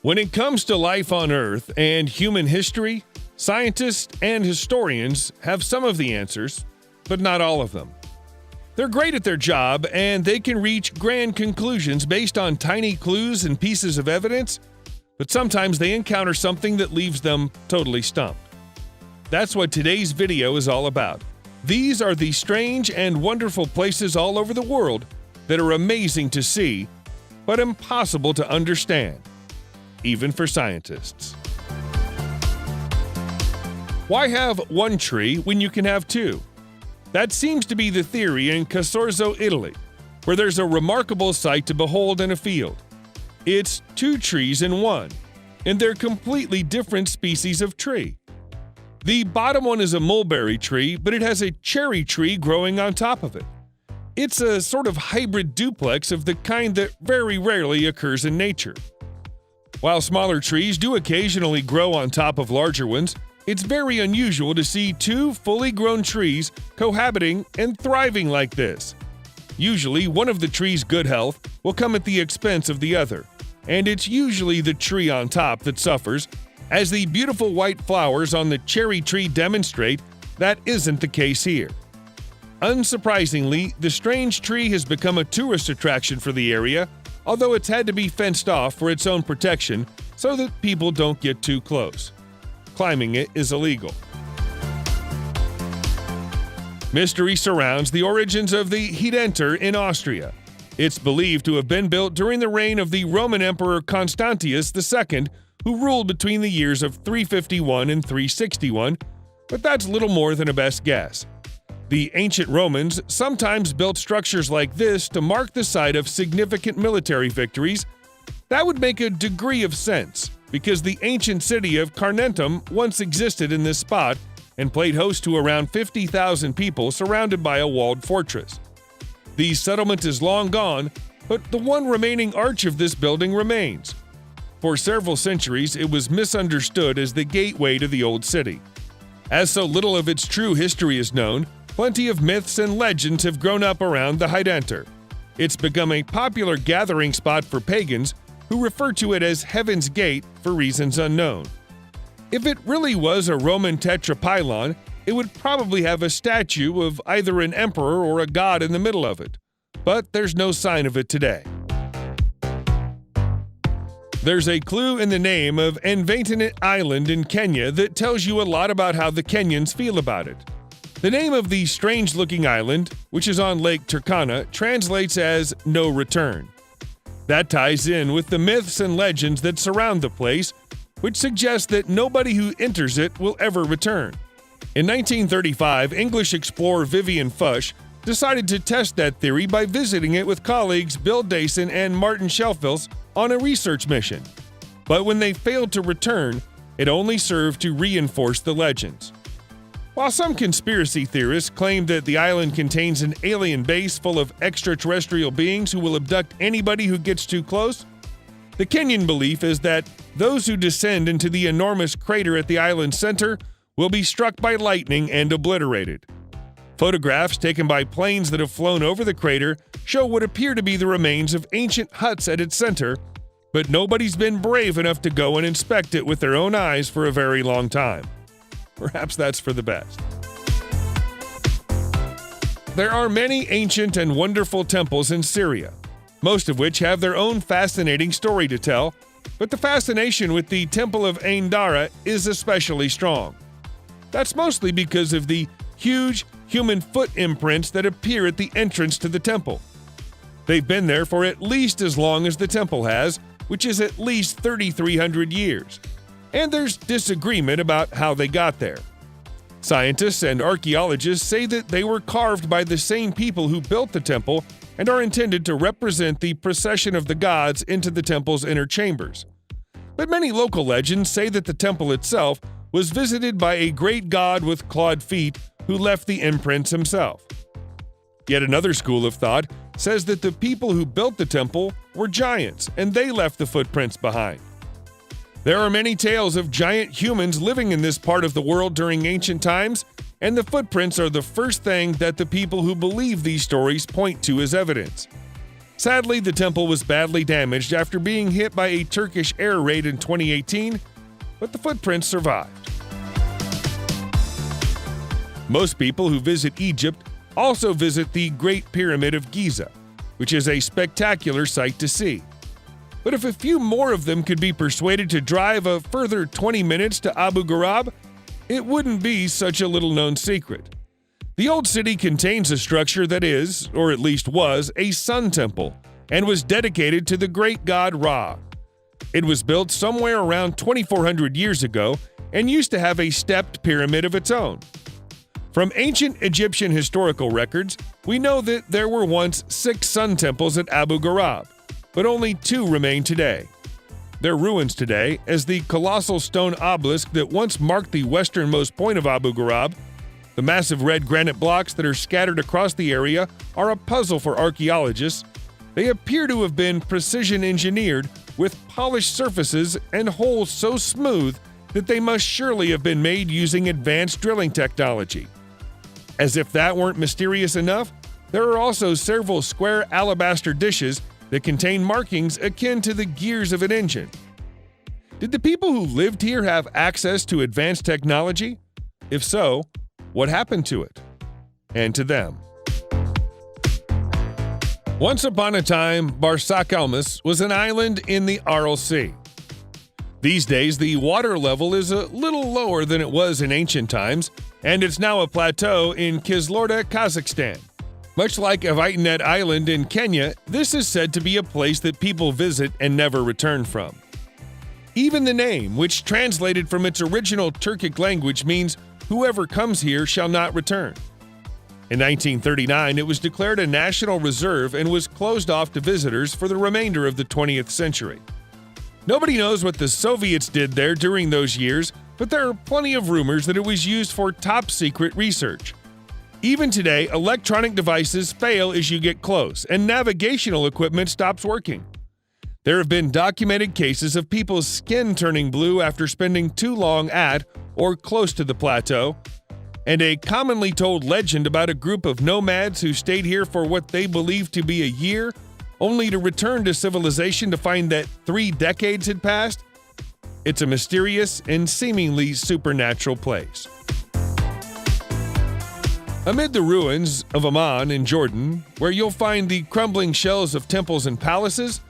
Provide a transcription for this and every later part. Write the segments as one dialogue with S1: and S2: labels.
S1: When it comes to life on Earth and human history, scientists and historians have some of the answers, but not all of them. They're great at their job, and they can reach grand conclusions based on tiny clues and pieces of evidence, but sometimes they encounter something that leaves them totally stumped. That's what today's video is all about. These are the strange and wonderful places all over the world that are amazing to see, but impossible to understand, even for scientists. Why have one tree when you can have two? That seems to be the theory in Casorzo, Italy, where there's a remarkable sight to behold in a field. It's two trees in one, and they're completely different species of tree. The bottom one is a mulberry tree, but it has a cherry tree growing on top of it. It's a sort of hybrid duplex of the kind that very rarely occurs in nature. While smaller trees do occasionally grow on top of larger ones, it's very unusual to see two fully grown trees cohabiting and thriving like this. Usually, one of the tree's good health will come at the expense of the other, and it's usually the tree on top that suffers. As the beautiful white flowers on the cherry tree demonstrate, that isn't the case here. Unsurprisingly, the strange tree has become a tourist attraction for the area, although it's had to be fenced off for its own protection so that people don't get too close. Climbing it is illegal. Mystery surrounds the origins of the Hidenter in Austria. It's believed to have been built during the reign of the Roman Emperor Constantius II, who ruled between the years of 351 and 361, but that's little more than a best guess. The ancient Romans sometimes built structures like this to mark the site of significant military victories. That would make a degree of sense, because the ancient city of Carnuntum once existed in this spot and played host to around 50,000 people surrounded by a walled fortress. The settlement is long gone, but the one remaining arch of this building remains. For several centuries, it was misunderstood as the gateway to the old city. As so little of its true history is known, plenty of myths and legends have grown up around the Hidenter. It's become a popular gathering spot for pagans who refer to it as Heaven's Gate for reasons unknown. If it really was a Roman tetrapylon, it would probably have a statue of either an emperor or a god in the middle of it, but there's no sign of it today. There's a clue in the name of Envatinit Island in Kenya that tells you a lot about how the Kenyans feel about it. The name of the strange-looking island, which is on Lake Turkana, translates as "no return." That ties in with the myths and legends that surround the place, which suggest that nobody who enters it will ever return. In 1935, English explorer Vivian Fush decided to test that theory by visiting it with colleagues Bill Dayson and Martin Shelfels on a research mission. But when they failed to return, it only served to reinforce the legends. While some conspiracy theorists claim that the island contains an alien base full of extraterrestrial beings who will abduct anybody who gets too close, the Kenyan belief is that those who descend into the enormous crater at the island's center will be struck by lightning and obliterated. Photographs taken by planes that have flown over the crater show what appear to be the remains of ancient huts at its center, but nobody's been brave enough to go and inspect it with their own eyes for a very long time. Perhaps that's for the best. There are many ancient and wonderful temples in Syria, most of which have their own fascinating story to tell, but the fascination with the Temple of Ain Dara is especially strong. That's mostly because of the huge human foot imprints that appear at the entrance to the temple. They've been there for at least as long as the temple has, which is at least 3,300 years. And there's disagreement about how they got there. Scientists and archaeologists say that they were carved by the same people who built the temple and are intended to represent the procession of the gods into the temple's inner chambers. But many local legends say that the temple itself was visited by a great god with clawed feet who left the imprints himself. Yet another school of thought says that the people who built the temple were giants and they left the footprints behind. There are many tales of giant humans living in this part of the world during ancient times, and the footprints are the first thing that the people who believe these stories point to as evidence. Sadly, the temple was badly damaged after being hit by a Turkish air raid in 2018, but the footprints survived. Most people who visit Egypt also visit the Great Pyramid of Giza, which is a spectacular sight to see. But if a few more of them could be persuaded to drive a further 20 minutes to Abu Ghraib, it wouldn't be such a little-known secret. The old city contains a structure that is, or at least was, a sun temple and was dedicated to the great god Ra. It was built somewhere around 2,400 years ago and used to have a stepped pyramid of its own. From ancient Egyptian historical records, we know that there were once 6 sun temples at Abu Ghraib, but only 2 remain today. They're ruins today, as the colossal stone obelisk that once marked the westernmost point of Abu Ghraib. The massive red granite blocks that are scattered across the area are a puzzle for archaeologists. They appear to have been precision engineered with polished surfaces and holes so smooth that they must surely have been made using advanced drilling technology. As if that weren't mysterious enough, there are also several square alabaster dishes that contain markings akin to the gears of an engine. Did the people who lived here have access to advanced technology? If so, what happened to it? And to them? Once upon a time, Barsakhalmas was an island in the Aral Sea. These days, the water level is a little lower than it was in ancient times, and it's now a plateau in Kizilorda, Kazakhstan. Much like Avitinet Island in Kenya, this is said to be a place that people visit and never return from. Even the name, which translated from its original Turkic language, means whoever comes here shall not return. In 1939, it was declared a national reserve and was closed off to visitors for the remainder of the 20th century. Nobody knows what the Soviets did there during those years, but there are plenty of rumors that it was used for top-secret research. Even today, electronic devices fail as you get close, and navigational equipment stops working. There have been documented cases of people's skin turning blue after spending too long at or close to the plateau, and a commonly told legend about a group of nomads who stayed here for what they believed to be a year, only to return to civilization to find that 3 decades had passed. It's a mysterious and seemingly supernatural place. Amid the ruins of Amman in Jordan, where you'll find the crumbling shells of temples and palaces,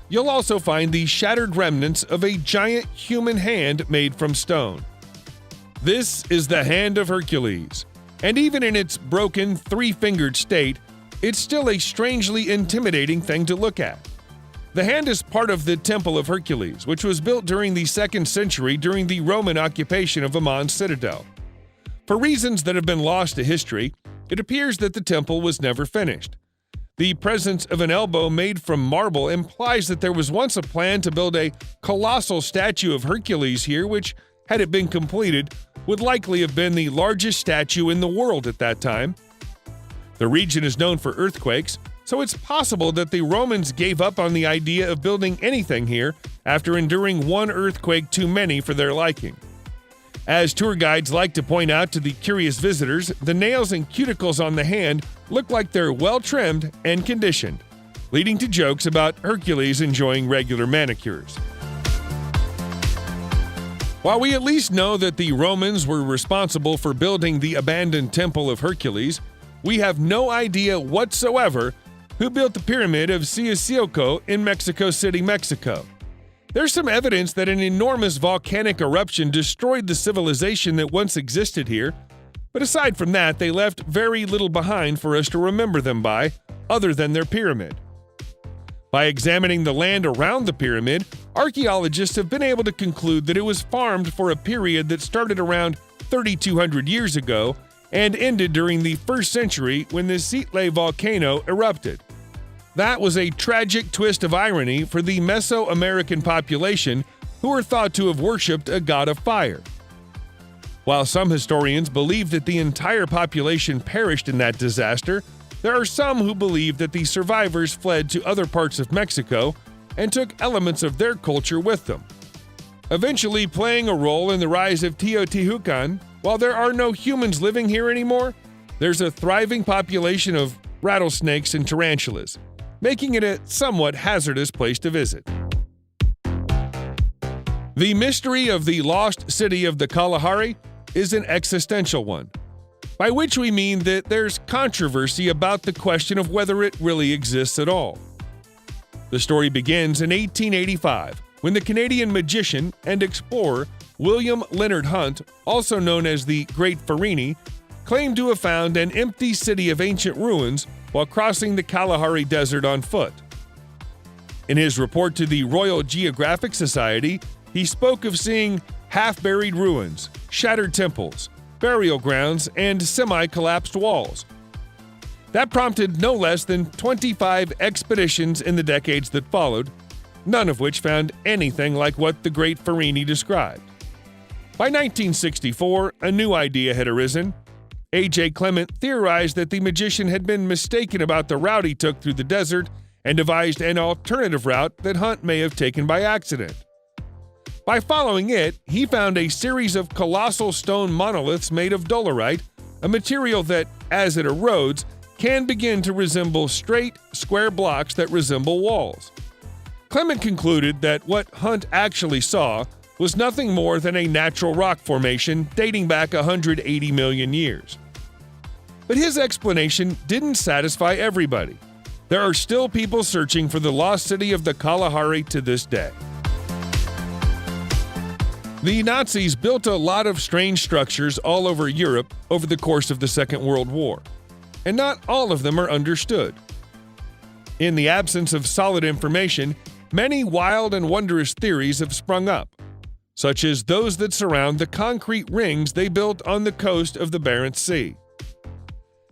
S1: you'll also find the shattered remnants of a giant human hand made from stone. This is the Hand of Hercules, and even in its broken, 3-fingered state, it's still a strangely intimidating thing to look at. The hand is part of the Temple of Hercules, which was built during the 2nd century during the Roman occupation of Amman's citadel. For reasons that have been lost to history, it appears that the temple was never finished. The presence of an elbow made from marble implies that there was once a plan to build a colossal statue of Hercules here, which, had it been completed, would likely have been the largest statue in the world at that time. The region is known for earthquakes, so it's possible that the Romans gave up on the idea of building anything here after enduring one earthquake too many for their liking. As tour guides like to point out to the curious visitors, the nails and cuticles on the hand look like they're well-trimmed and conditioned, leading to jokes about Hercules enjoying regular manicures. While we at least know that the Romans were responsible for building the abandoned Temple of Hercules, we have no idea whatsoever who built the Pyramid of Sisilco in Mexico City, Mexico. There's some evidence that an enormous volcanic eruption destroyed the civilization that once existed here, but aside from that, they left very little behind for us to remember them by, other than their pyramid. By examining the land around the pyramid, archaeologists have been able to conclude that it was farmed for a period that started around 3,200 years ago and ended during the 1st century when the Citle volcano erupted. That was a tragic twist of irony for the Mesoamerican population, who are thought to have worshipped a god of fire. While some historians believe that the entire population perished in that disaster, there are some who believe that the survivors fled to other parts of Mexico and took elements of their culture with them. Eventually playing a role in the rise of Teotihuacan, while there are no humans living here anymore, there's a thriving population of rattlesnakes and tarantulas. making it a somewhat hazardous place to visit. The mystery of the lost city of the Kalahari is an existential one, by which we mean that there's controversy about the question of whether it really exists at all. The story begins in 1885, when the Canadian magician and explorer William Leonard Hunt, also known as the Great Farini, claimed to have found an empty city of ancient ruins while crossing the Kalahari Desert on foot. In his report to the Royal Geographic Society, he spoke of seeing half-buried ruins, shattered temples, burial grounds, and semi-collapsed walls. That prompted no less than 25 expeditions in the decades that followed, none of which found anything like what the Great Farini described. By 1964, a new idea had arisen. A.J. Clement theorized that the magician had been mistaken about the route he took through the desert and devised an alternative route that Hunt may have taken by accident. By following it, he found a series of colossal stone monoliths made of dolerite, a material that, as it erodes, can begin to resemble straight, square blocks that resemble walls. Clement concluded that what Hunt actually saw was nothing more than a natural rock formation dating back 180 million years. But his explanation didn't satisfy everybody. There are still people searching for the lost city of the Kalahari to this day. The Nazis built a lot of strange structures all over Europe over the course of the Second World War, and not all of them are understood. In the absence of solid information, many wild and wondrous theories have sprung up, such as those that surround the concrete rings they built on the coast of the Barents Sea.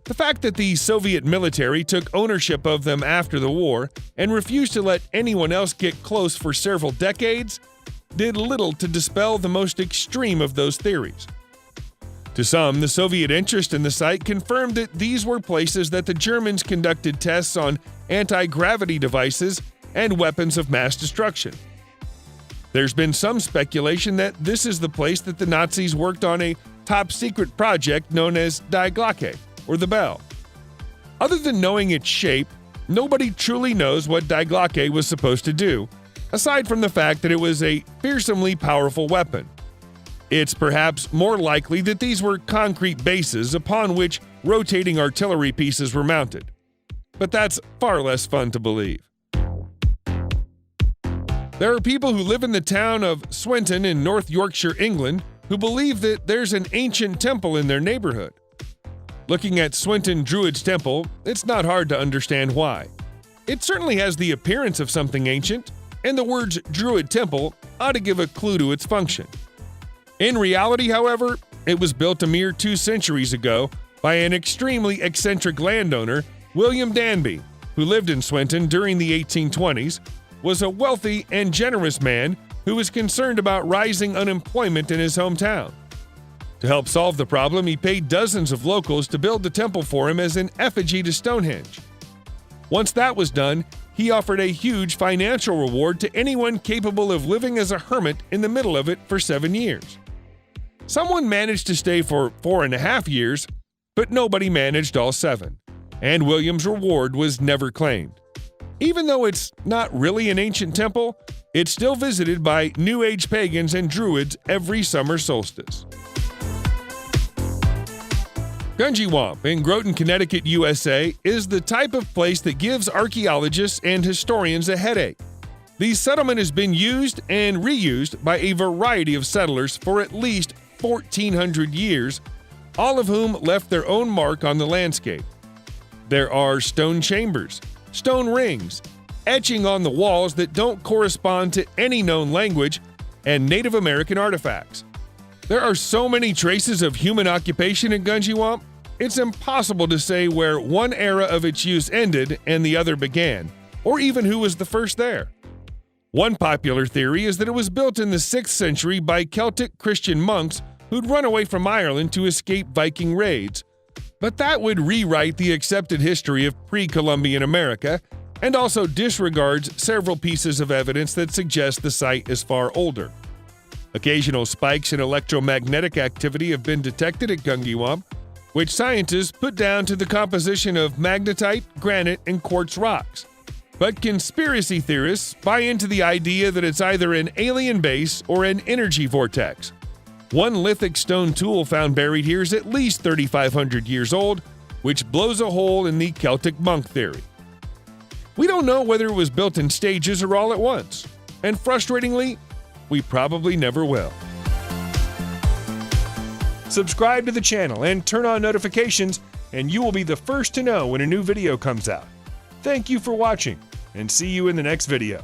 S1: The fact that the Soviet military took ownership of them after the war and refused to let anyone else get close for several decades did little to dispel the most extreme of those theories. To some, the Soviet interest in the site confirmed that these were places that the Germans conducted tests on anti-gravity devices and weapons of mass destruction. There's been some speculation that this is the place that the Nazis worked on a top-secret project known as Die Glocke, or the Bell. Other than knowing its shape, nobody truly knows what Die Glocke was supposed to do, aside from the fact that it was a fearsomely powerful weapon. It's perhaps more likely that these were concrete bases upon which rotating artillery pieces were mounted. But that's far less fun to believe. There are people who live in the town of Swinton in North Yorkshire, England, who believe that there's an ancient temple in their neighborhood. Looking at Swinton Druid's Temple, it's not hard to understand why. It certainly has the appearance of something ancient, and the words Druid Temple ought to give a clue to its function. In reality, however, it was built a mere 2 centuries ago by an extremely eccentric landowner, William Danby, who lived in Swinton during the 1820s, was a wealthy and generous man who was concerned about rising unemployment in his hometown. To help solve the problem, he paid dozens of locals to build the temple for him as an effigy to Stonehenge. Once that was done, he offered a huge financial reward to anyone capable of living as a hermit in the middle of it for 7 years. Someone managed to stay for 4.5 years, but nobody managed all 7, and William's reward was never claimed. Even though it's not really an ancient temple, it's still visited by New Age pagans and Druids every summer solstice. Gungy in Groton, Connecticut, USA, is the type of place that gives archaeologists and historians a headache. The settlement has been used and reused by a variety of settlers for at least 1,400 years, all of whom left their own mark on the landscape. There are stone chambers, stone rings, etching on the walls that don't correspond to any known language, and Native American artifacts. There are so many traces of human occupation in Gungy, it's impossible to say where one era of its use ended and the other began, or even who was the first there. One popular theory is that it was built in the 6th century by Celtic Christian monks who'd run away from Ireland to escape Viking raids, but that would rewrite the accepted history of pre-Columbian America and also disregards several pieces of evidence that suggest the site is far older. Occasional spikes in electromagnetic activity have been detected at Gungy, which scientists put down to the composition of magnetite, granite, and quartz rocks. But conspiracy theorists buy into the idea that it's either an alien base or an energy vortex. One lithic stone tool found buried here is at least 3,500 years old, which blows a hole in the Celtic monk theory. We don't know whether it was built in stages or all at once, and frustratingly, we probably never will. Subscribe to the channel and turn on notifications, and you will be the first to know when a new video comes out. Thank you for watching, and see you in the next video.